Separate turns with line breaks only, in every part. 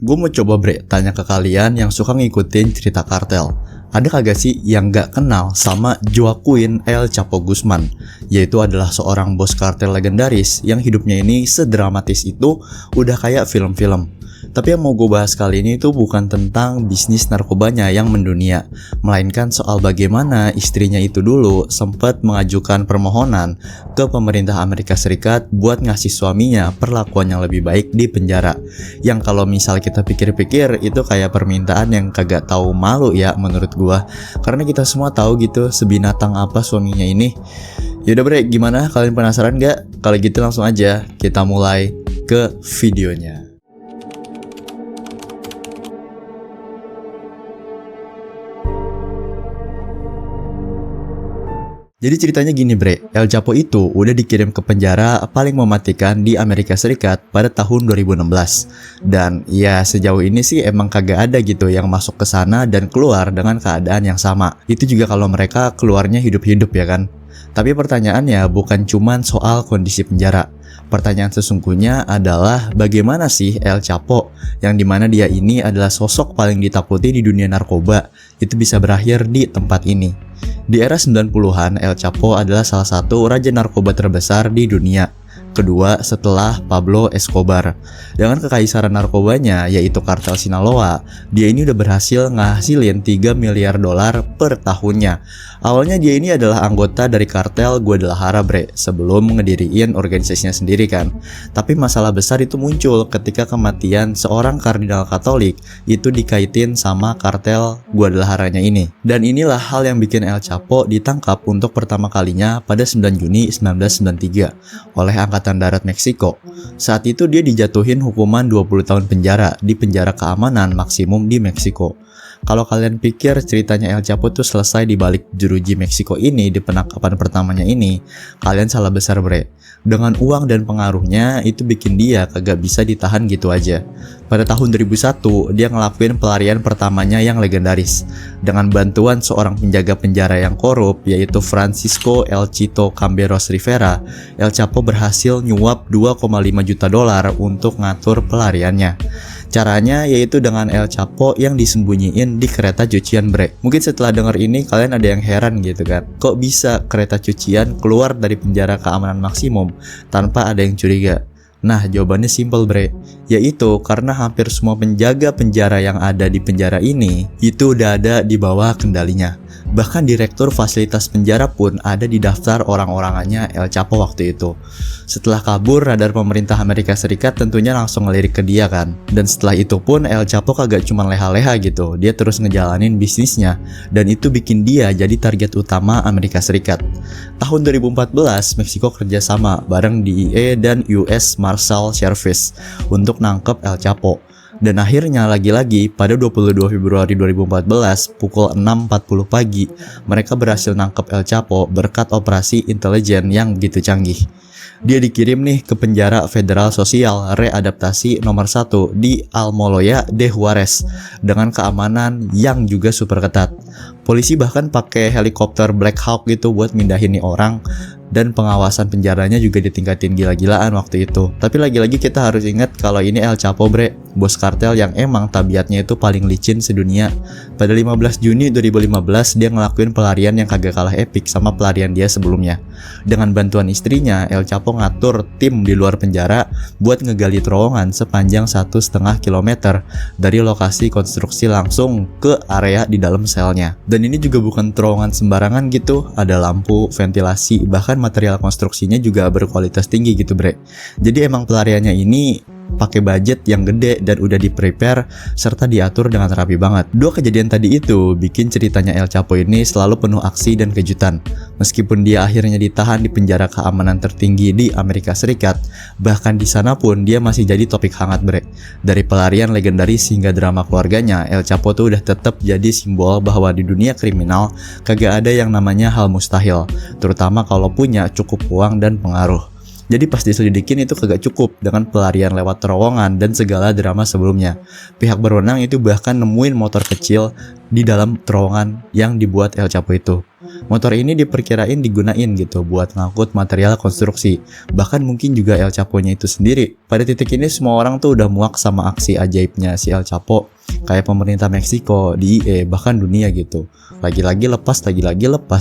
Gue mau coba tanya ke kalian yang suka ngikutin cerita kartel. Ada kagak sih yang gak kenal sama Joaquin El Chapo Guzman? Yaitu adalah seorang bos kartel legendaris yang hidupnya ini sedramatis itu udah kayak film-film. Tapi yang mau gue bahas kali ini itu bukan tentang bisnis narkobanya yang mendunia, melainkan soal bagaimana istrinya itu dulu sempat mengajukan permohonan ke pemerintah Amerika Serikat buat ngasih suaminya perlakuan yang lebih baik di penjara. Yang kalau misal kita pikir-pikir itu kayak permintaan yang kagak tahu malu ya menurut gue, karena kita semua tahu gitu sebinatang apa suaminya ini. Yaudah gimana, kalian penasaran gak? Kalau gitu langsung aja kita mulai ke videonya. Jadi ceritanya gini El Chapo itu udah dikirim ke penjara paling mematikan di Amerika Serikat pada tahun 2016. Dan ya sejauh ini sih emang kagak ada gitu yang masuk ke sana dan keluar dengan keadaan yang sama. Itu juga kalau mereka keluarnya hidup-hidup ya kan. Tapi pertanyaannya bukan cuman soal kondisi penjara. Pertanyaan sesungguhnya adalah bagaimana sih El Chapo yang dimana dia ini adalah sosok paling ditakuti di dunia narkoba itu bisa berakhir di tempat ini. Di era 90-an, El Chapo adalah salah satu raja narkoba terbesar di dunia. Kedua setelah Pablo Escobar. Dengan kekaisaran narkobanya yaitu kartel Sinaloa, dia ini udah berhasil ngasilin 3 miliar dolar per tahunnya. Awalnya dia ini adalah anggota dari kartel Guadalajara sebelum ngediriin organisasinya sendiri kan. Tapi masalah besar itu muncul ketika kematian seorang kardinal Katolik itu dikaitin sama kartel Guadalajaranya ini. Dan inilah hal yang bikin El Chapo ditangkap untuk pertama kalinya pada 9 Juni 1993 oleh Angkatan Darat Meksiko. Saat itu dia dijatuhin hukuman 20 tahun penjara di penjara keamanan maksimum di Meksiko. Kalau kalian pikir ceritanya El Chapo tuh selesai di balik jeruji Meksiko ini di penangkapan pertamanya ini, kalian salah besar Dengan uang dan pengaruhnya itu bikin dia kagak bisa ditahan gitu aja. Pada tahun 2001 dia ngelakuin pelarian pertamanya yang legendaris. Dengan bantuan seorang penjaga penjara yang korup yaitu Francisco El Chito Camberos Rivera, El Chapo berhasil nyuap 2,5 juta dolar untuk ngatur pelariannya. Caranya yaitu dengan El Chapo yang disembunyiin di kereta cucian Mungkin setelah denger ini kalian ada yang heran gitu kan. Kok bisa kereta cucian keluar dari penjara keamanan maksimum tanpa ada yang curiga? Nah jawabannya simple yaitu karena hampir semua penjaga penjara yang ada di penjara ini itu udah ada di bawah kendalinya. Bahkan direktur fasilitas penjara pun ada di daftar orang-orangannya El Chapo waktu itu. Setelah kabur, radar pemerintah Amerika Serikat tentunya langsung ngelirik ke dia kan. Dan setelah itu pun El Chapo kagak cuma leha-leha gitu, dia terus ngejalanin bisnisnya. Dan itu bikin dia jadi target utama Amerika Serikat. Tahun 2014, Meksiko kerjasama bareng DEA dan US Marshal Service untuk nangkep El Chapo. Dan akhirnya lagi-lagi pada 22 Februari 2014 pukul 6.40 pagi mereka berhasil nangkep El Chapo berkat operasi intelijen yang begitu canggih. Dia dikirim nih ke penjara federal sosial readaptasi nomor 1 di Almoloya de Juarez dengan keamanan yang juga super ketat. Polisi bahkan pakai helikopter Black Hawk gitu buat mindahin nih orang. Dan pengawasan penjaranya juga ditingkatin gila-gilaan waktu itu. Tapi lagi-lagi kita harus ingat kalau ini El Chapo bos kartel yang emang tabiatnya itu paling licin sedunia. Pada 15 Juni 2015 dia ngelakuin pelarian yang kagak kalah epik sama pelarian dia sebelumnya. Dengan bantuan istrinya, El Chapo ngatur tim di luar penjara buat ngegali terowongan sepanjang 1,5 kilometer dari lokasi konstruksi langsung ke area di dalam selnya. Dan ini juga bukan terowongan sembarangan gitu, ada lampu, ventilasi, bahkan material konstruksinya juga berkualitas tinggi gitu Jadi emang pelariannya ini pakai budget yang gede dan udah di-prepare serta diatur dengan rapi banget. Dua kejadian tadi itu bikin ceritanya El Chapo ini selalu penuh aksi dan kejutan. Meskipun dia akhirnya ditahan di penjara keamanan tertinggi di Amerika Serikat, bahkan di sana pun dia masih jadi topik hangat Dari pelarian legendaris hingga drama keluarganya, El Chapo tuh udah tetap jadi simbol bahwa di dunia kriminal kagak ada yang namanya hal mustahil, terutama kalau punya cukup uang dan pengaruh. Jadi pas diselidikin itu kagak cukup dengan pelarian lewat terowongan dan segala drama sebelumnya. Pihak berwenang itu bahkan nemuin motor kecil di dalam terowongan yang dibuat El Chapo itu. Motor ini diperkirain digunain gitu buat ngangkut material konstruksi, bahkan mungkin juga El Chapo-nya itu sendiri. Pada titik ini semua orang tuh udah muak sama aksi ajaibnya si El Chapo, kayak pemerintah Meksiko, DEA, bahkan dunia gitu. Lagi-lagi lepas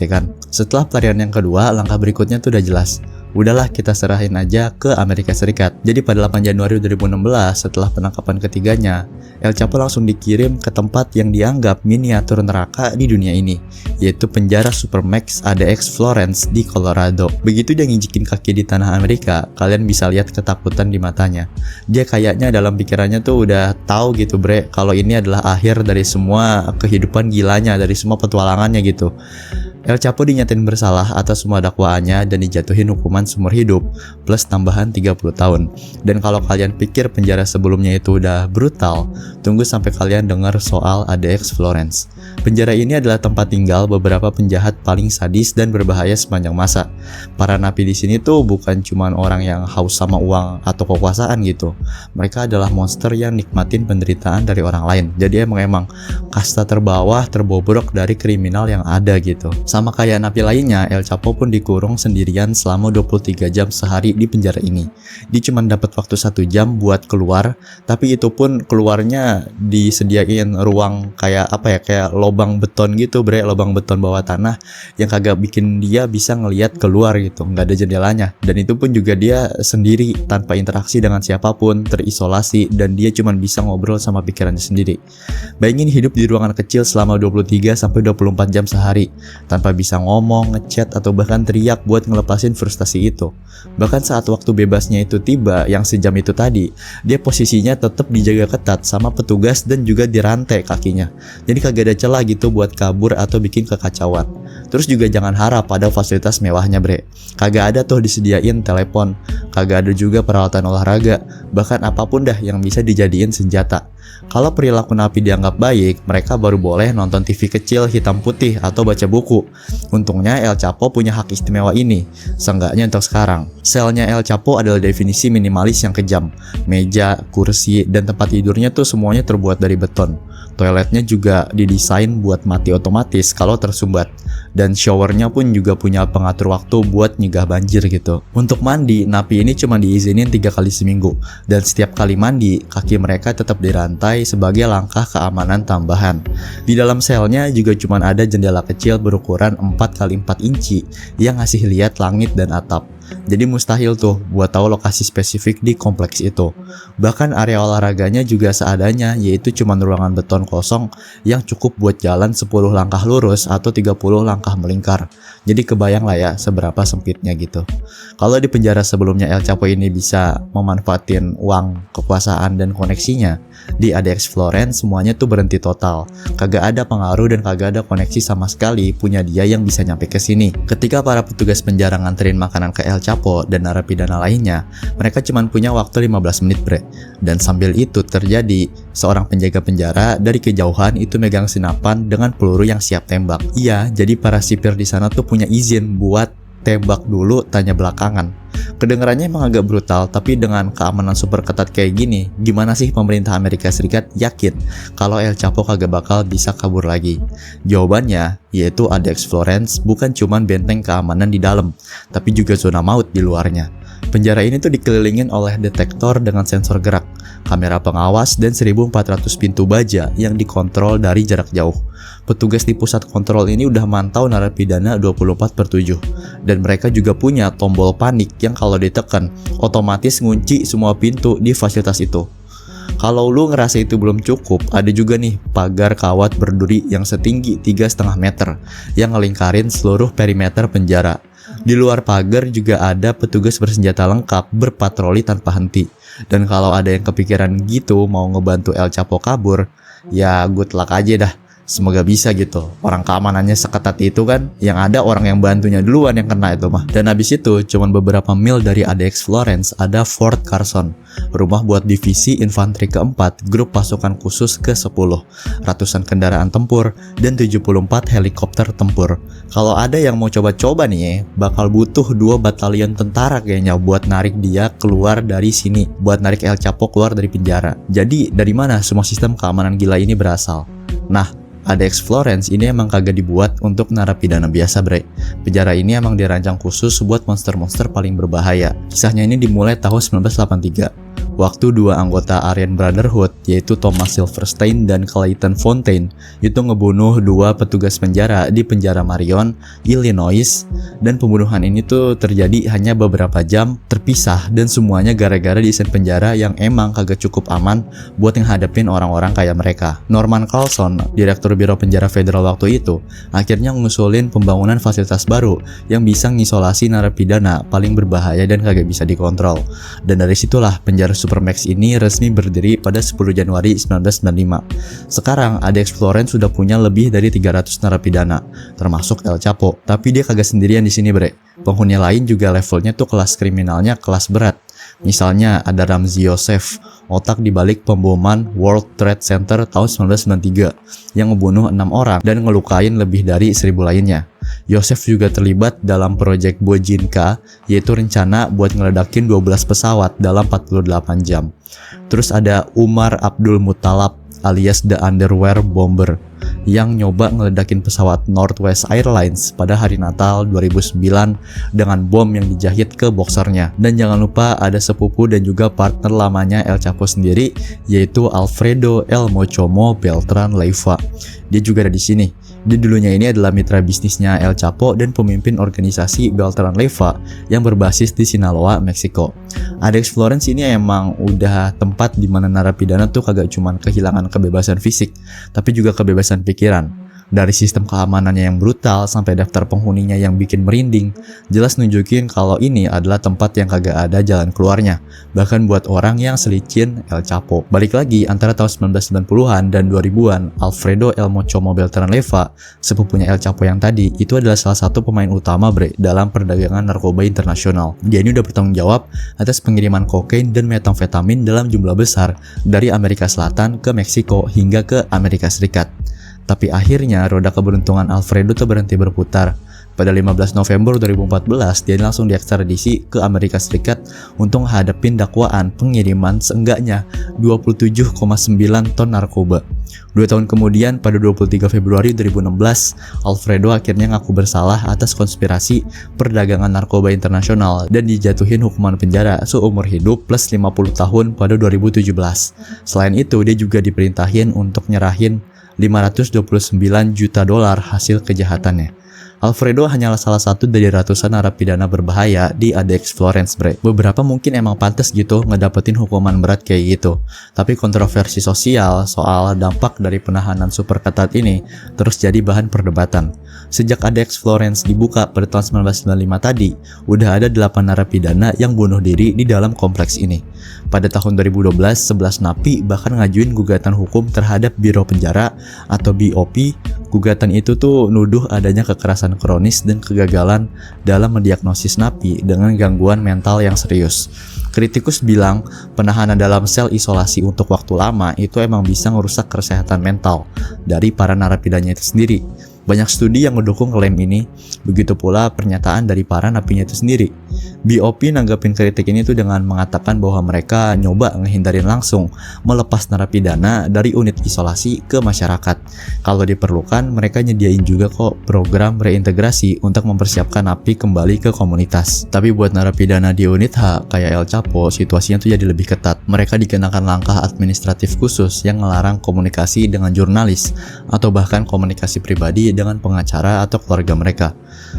ya kan. Setelah pelarian yang kedua, langkah berikutnya tuh udah jelas. Udahlah kita serahin aja ke Amerika Serikat. Jadi pada 8 Januari 2016 setelah penangkapan ketiganya, El Chapo langsung dikirim ke tempat yang dianggap miniatur neraka di dunia ini, yaitu penjara Supermax ADX Florence di Colorado. Begitu dia nginjikin kaki di tanah Amerika, kalian bisa lihat ketakutan di matanya. Dia kayaknya dalam pikirannya tuh udah tahu gitu bre, kalau ini adalah akhir dari semua kehidupan gilanya, dari semua petualangannya gitu. El Chapo dinyatain bersalah atas semua dakwaannya dan dijatuhin hukuman seumur hidup plus tambahan 30 tahun. Dan kalau kalian pikir penjara sebelumnya itu udah brutal, tunggu sampai kalian dengar soal ADX Florence. Penjara ini adalah tempat tinggal beberapa penjahat paling sadis dan berbahaya sepanjang masa. Para napi di sini tuh bukan cuma orang yang haus sama uang atau kekuasaan gitu. Mereka adalah monster yang nikmatin penderitaan dari orang lain. Jadi emang kasta terbawah, terbobrok dari kriminal yang ada gitu. Sama kayak napi lainnya, El Chapo pun dikurung sendirian selama 23 jam sehari di penjara ini. Dia cuma dapat waktu 1 jam buat keluar, tapi itu pun keluarnya disediain ruang kayak kayak lobang beton gitu bre, lobang beton bawah tanah yang kagak bikin dia bisa ngelihat keluar gitu, nggak ada jendelanya. Dan itu pun juga dia sendiri tanpa interaksi dengan siapapun, terisolasi, dan dia cuma bisa ngobrol sama pikirannya sendiri. Bayangin hidup di ruangan kecil selama 23-24 jam sehari tanpa bisa ngomong, ngechat, atau bahkan teriak buat ngelepasin frustasi itu. Bahkan saat waktu bebasnya itu tiba, yang sejam itu tadi, dia posisinya tetap dijaga ketat sama petugas dan juga dirantai kakinya. Jadi kagak ada celah gitu buat kabur atau bikin kekacauan. Terus juga jangan harap pada fasilitas mewahnya bre. Kagak ada tuh disediain telepon, kagak ada juga peralatan olahraga, bahkan apapun dah yang bisa dijadiin senjata. Kalau perilaku napi dianggap baik, mereka baru boleh nonton TV kecil hitam putih atau baca buku. Untungnya El Chapo punya hak istimewa ini, seenggaknya untuk sekarang. Selnya El Chapo adalah definisi minimalis yang kejam. Meja, kursi, dan tempat tidurnya tuh semuanya terbuat dari beton. Toiletnya juga didesain buat mati otomatis kalau tersumbat. Dan showernya pun juga punya pengatur waktu buat nyegah banjir gitu. Untuk mandi, napi ini cuma diizinin 3 kali seminggu. Dan setiap kali mandi, kaki mereka tetap dirantai sebagai langkah keamanan tambahan. Di dalam selnya juga cuma ada jendela kecil berukuran 4x4 inci yang ngasih lihat langit dan atap. Jadi mustahil tuh buat tahu lokasi spesifik di kompleks itu. Bahkan area olahraganya juga seadanya, yaitu cuma ruangan beton kosong yang cukup buat jalan 10 langkah lurus atau 30 langkah melingkar. Jadi kebayang lah ya seberapa sempitnya gitu. Kalau di penjara sebelumnya El Chapo ini bisa memanfaatin uang, kekuasaan, dan koneksinya, di ADX Florence semuanya tuh berhenti total. Kagak ada pengaruh dan kagak ada koneksi sama sekali punya dia yang bisa nyampe ke sini. Ketika para petugas penjara nganterin makanan ke El Chapo dan narapidana lainnya, mereka cuma punya waktu 15 menit bre. Dan sambil itu terjadi, seorang penjaga penjara dari kejauhan itu megang senapan dengan peluru yang siap tembak. Iya, jadi para sipir di sana tuh punya izin buat tembak dulu, tanya belakangan. Kedengarannya emang agak brutal, tapi dengan keamanan super ketat kayak gini, gimana sih pemerintah Amerika Serikat yakin kalau El Chapo kagak bakal bisa kabur lagi? Jawabannya yaitu ADX Florence bukan cuman benteng keamanan di dalam, tapi juga zona maut di luarnya. Penjara ini tuh dikelilingin oleh detektor dengan sensor gerak, kamera pengawas, dan 1400 pintu baja yang dikontrol dari jarak jauh. Petugas di pusat kontrol ini udah mantau narapidana 24/7, dan mereka juga punya tombol panik yang kalau ditekan otomatis ngunci semua pintu di fasilitas itu. Kalau lu ngerasa itu belum cukup, ada juga nih pagar kawat berduri yang setinggi 3,5 meter yang ngelingkarin seluruh perimeter penjara. Di luar pagar juga ada petugas bersenjata lengkap berpatroli tanpa henti. Dan kalau ada yang kepikiran gitu mau ngebantu El Chapo kabur, ya good luck aja dah. Semoga bisa gitu. Orang keamanannya seketat itu kan, yang ada orang yang bantunya duluan yang kena itu mah. Dan habis itu, cuman beberapa mil dari ADX Florence ada Fort Carson, rumah buat divisi infanteri keempat, grup pasukan khusus ke-10, ratusan kendaraan tempur, dan 74 helikopter tempur. Kalau ada yang mau coba-coba nih, bakal butuh 2 batalion tentara kayaknya buat narik dia keluar dari sini, buat narik El Chapo keluar dari penjara. Jadi dari mana semua sistem keamanan gila ini berasal? Nah, ADX Florence ini emang kagak dibuat untuk narapidana biasa, bre. Penjara ini emang dirancang khusus buat monster-monster paling berbahaya. Kisahnya ini dimulai tahun 1983. Waktu dua anggota Aryan Brotherhood, yaitu Thomas Silverstein dan Clayton Fontaine, itu ngebunuh dua petugas penjara di penjara Marion, Illinois, dan pembunuhan ini tuh terjadi hanya beberapa jam terpisah dan semuanya gara-gara desain penjara yang emang kagak cukup aman buat menghadapin orang-orang kayak mereka. Norman Carlson, Direktur Biro Penjara Federal waktu itu, akhirnya ngusulin pembangunan fasilitas baru yang bisa ngisolasi narapidana paling berbahaya dan kagak bisa dikontrol. Dan dari situlah penjara Supermax ini resmi berdiri pada 10 Januari 1995. Sekarang ADX Florence sudah punya lebih dari 300 narapidana, termasuk El Chapo. Tapi dia kagak sendirian di sini, bre. Penghuni lain juga levelnya tuh kelas kriminalnya kelas berat. Misalnya ada Ramzi Youssef, otak dibalik pemboman World Trade Center tahun 1993 yang ngebunuh 6 orang dan ngelukain lebih dari 1.000 lainnya. Youssef juga terlibat dalam proyek Bojinka, yaitu rencana buat ngeledakin 12 pesawat dalam 48 jam. Terus ada Umar Abdul Muttalab alias The Underwear Bomber yang nyoba ngeledakin pesawat Northwest Airlines pada hari Natal 2009 dengan bom yang dijahit ke boxernya. Dan jangan lupa ada sepupu dan juga partner lamanya El Chapo sendiri, yaitu Alfredo El Mochomo Beltran Leiva. Dia juga ada di sini. Dia dulunya ini adalah mitra bisnisnya El Chapo dan pemimpin organisasi Beltran Leiva yang berbasis di Sinaloa, Meksiko. ADX Florence ini emang udah tempat di mana narapidana tuh kagak cuman kehilangan kebebasan fisik, tapi juga kebebasan pikiran. Dari sistem keamanannya yang brutal sampai daftar penghuninya yang bikin merinding, jelas nunjukin kalau ini adalah tempat yang kagak ada jalan keluarnya, bahkan buat orang yang selicin El Chapo. Balik lagi, antara tahun 1990-an dan 2000-an, Alfredo El Mochomo Beltran Leiva, sepupunya El Chapo yang tadi, itu adalah salah satu pemain utama, bre, dalam perdagangan narkoba internasional. Dia ini udah bertanggung jawab atas pengiriman kokain dan metamfetamin dalam jumlah besar dari Amerika Selatan ke Meksiko hingga ke Amerika Serikat. Tapi akhirnya roda keberuntungan Alfredo tuh berhenti berputar. Pada 15 November 2014, dia langsung diekstradisi ke Amerika Serikat untuk menghadapin dakwaan pengiriman seenggaknya 27,9 ton narkoba. 2 tahun kemudian, pada 23 Februari 2016, Alfredo akhirnya ngaku bersalah atas konspirasi perdagangan narkoba internasional dan dijatuhin hukuman penjara seumur hidup plus 50 tahun pada 2017. Selain itu, dia juga diperintahin untuk nyerahin $529 juta hasil kejahatannya. Alfredo hanyalah salah satu dari ratusan narapidana berbahaya di ADX Florence, bre. Beberapa mungkin emang pantas gitu ngedapetin hukuman berat kayak gitu. Tapi kontroversi sosial soal dampak dari penahanan super ketat ini terus jadi bahan perdebatan. Sejak ADX Florence dibuka pada tahun 1995 tadi, udah ada 8 narapidana yang bunuh diri di dalam kompleks ini. Pada tahun 2012, 11 napi bahkan ngajuin gugatan hukum terhadap Biro Penjara atau BOP. Gugatan itu tuh nuduh adanya kekerasan kronis dan kegagalan dalam mendiagnosis napi dengan gangguan mental yang serius. Kritikus bilang penahanan dalam sel isolasi untuk waktu lama itu emang bisa ngerusak kesehatan mental dari para narapidanya itu sendiri. Banyak studi yang mendukung klaim ini, begitu pula pernyataan dari para napinya itu sendiri. BOP nanggapin kritik ini tuh dengan mengatakan bahwa mereka nyoba ngehindarin langsung melepas narapidana dari unit isolasi ke masyarakat. Kalau diperlukan, mereka nyediain juga kok program reintegrasi untuk mempersiapkan napi kembali ke komunitas. Tapi buat narapidana di unit H kayak El Chapo, situasinya tuh jadi lebih ketat. Mereka dikenakan langkah administratif khusus yang melarang komunikasi dengan jurnalis atau bahkan komunikasi pribadi dengan pengacara atau keluarga mereka.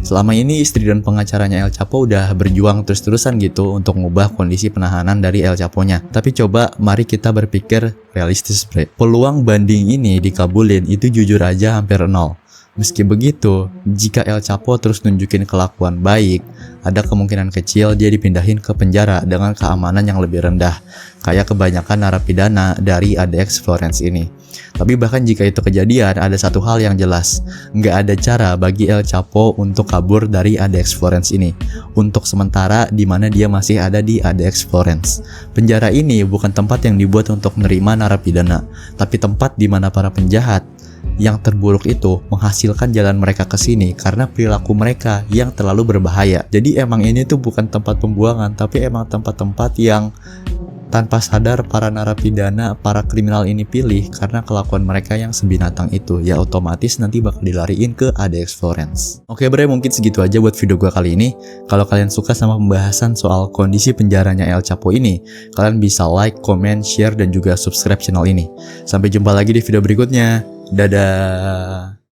Selama ini istri dan pengacaranya El Chapo udah berjuang terus-terusan gitu untuk mengubah kondisi penahanan dari El Chapo-nya. Tapi coba mari kita berpikir realistis, bre. Peluang banding ini dikabulin itu jujur aja hampir nol. Meski begitu, jika El Chapo terus nunjukin kelakuan baik, ada kemungkinan kecil dia dipindahin ke penjara dengan keamanan yang lebih rendah, kayak kebanyakan narapidana dari ADX Florence ini. Tapi bahkan jika itu kejadian, ada satu hal yang jelas, nggak ada cara bagi El Chapo untuk kabur dari ADX Florence ini. Untuk sementara, di mana dia masih ada di ADX Florence. Penjara ini bukan tempat yang dibuat untuk menerima narapidana, tapi tempat di mana para penjahat yang terburuk itu menghasilkan jalan mereka ke sini karena perilaku mereka yang terlalu berbahaya. Jadi emang ini tuh bukan tempat pembuangan, tapi emang tempat-tempat yang tanpa sadar para narapidana, para kriminal ini pilih karena kelakuan mereka yang sebinatang itu, ya otomatis nanti bakal dilariin ke ADX Florence. Oke bre, mungkin segitu aja buat video gue kali ini. Kalau kalian suka sama pembahasan soal kondisi penjaranya El Chapo ini, kalian bisa like, comment, share, dan juga subscribe channel ini. Sampai jumpa lagi di video berikutnya. Dadah!